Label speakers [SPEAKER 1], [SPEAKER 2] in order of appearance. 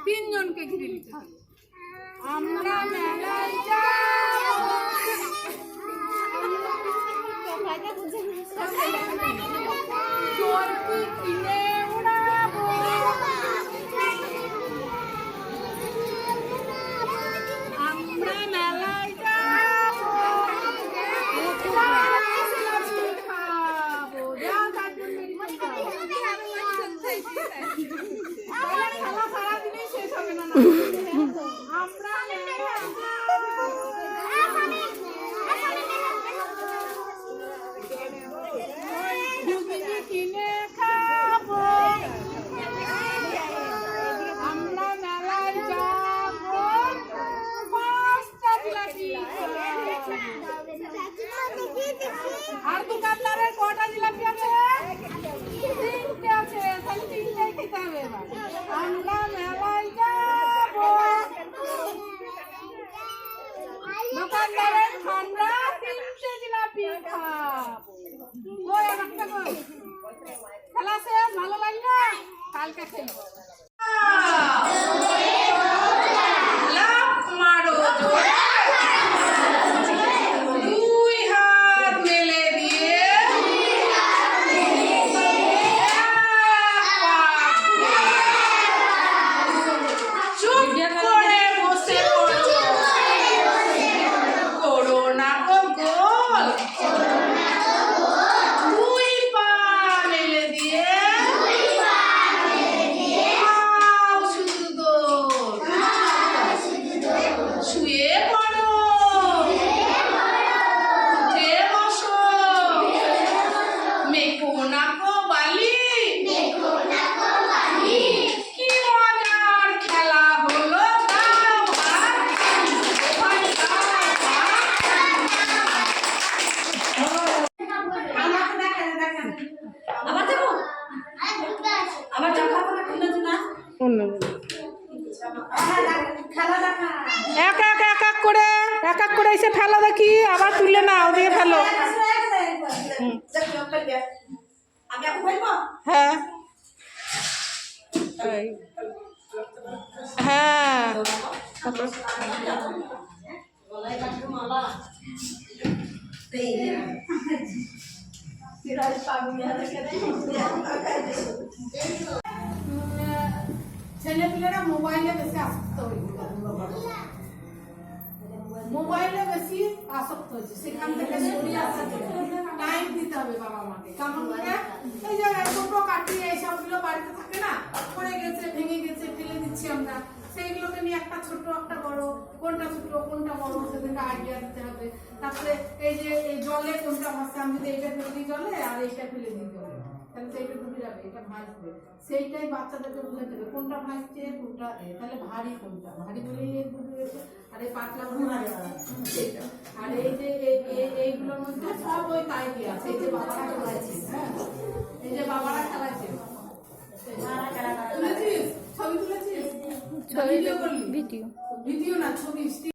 [SPEAKER 1] তিনজনকে ঘিরে নিতে হবে। আমরা মেলায় যাবো, চরকি কিনে উড়াবো, আমরা মেলায় যাবো, খাবো। যাও তার জন্য খেলা সারাদিনই শেষ হবে না। আমরা কিনে খাবো, আমরা মেলায় যাবো, 5টা জিলাপি। আর দোকানদারের কটা জিলাপি আছে? 3টে আছে, তাহলে 3টাই খেতে হবে এবার। আমরা মেলায় যাবো, দোকানদারের ঠান্ডা 3টে জিলাপি খাবো। ওই একটা কই খেলা শেষ, ভালো লাগলো, কালকে খেলবো। এক এক করে এসে ফেলো দেখি, আবার তুলে না ওদিকে ফেলো। হ্যাঁ হ্যাঁ ছেলেপিলেরা মোবাইলে বেশি আসক্ত হয়েছে, মোবাইলে বেশি আসক্ত হয়েছে। সেখান থেকে সরিয়ে আসার জন্য টাইম দিতে হবে বাবা মাকে। কেমন করে? এই যে ছোট কাটিয়ে এইসবগুলো বাড়িতে থাকে না, পড়ে গেছে, ভেঙে গেছে, ফেলে দিচ্ছি আমরা, সেইগুলোকে নিয়ে একটা ছোট একটা বড়, কোনটা ছোট কোনটা বড় সেদিকে আইডিয়া দিতে হবে। তারপরে এই যে এই জলে কোনটা ভাসছে, আমি যদি এইটা ফেলে দিই জলে আর এইটা ফেলে দিই জলে, তাহলে সেইটা ডুবে যাবে, এটা ভাসবে। সেইটাই বাচ্চাদেরকে বুঝাতে হবে কোনটা ভাসছে কোনটা, তাহলে ভারী কোনটা, ভারী বলেই ডুবে গেছে, আর এই পাতলা সেইটা। আর এই যে এইগুলোর মধ্যে সব ওই আইডিয়া আছে। এই যে বাবারা খেলাইছে, হ্যাঁ এই যে বাবারা খেলাইছে, তুলেছিস, ছবি তুলেছিস, ভিডিও করলি, ভিডিও না ছবি।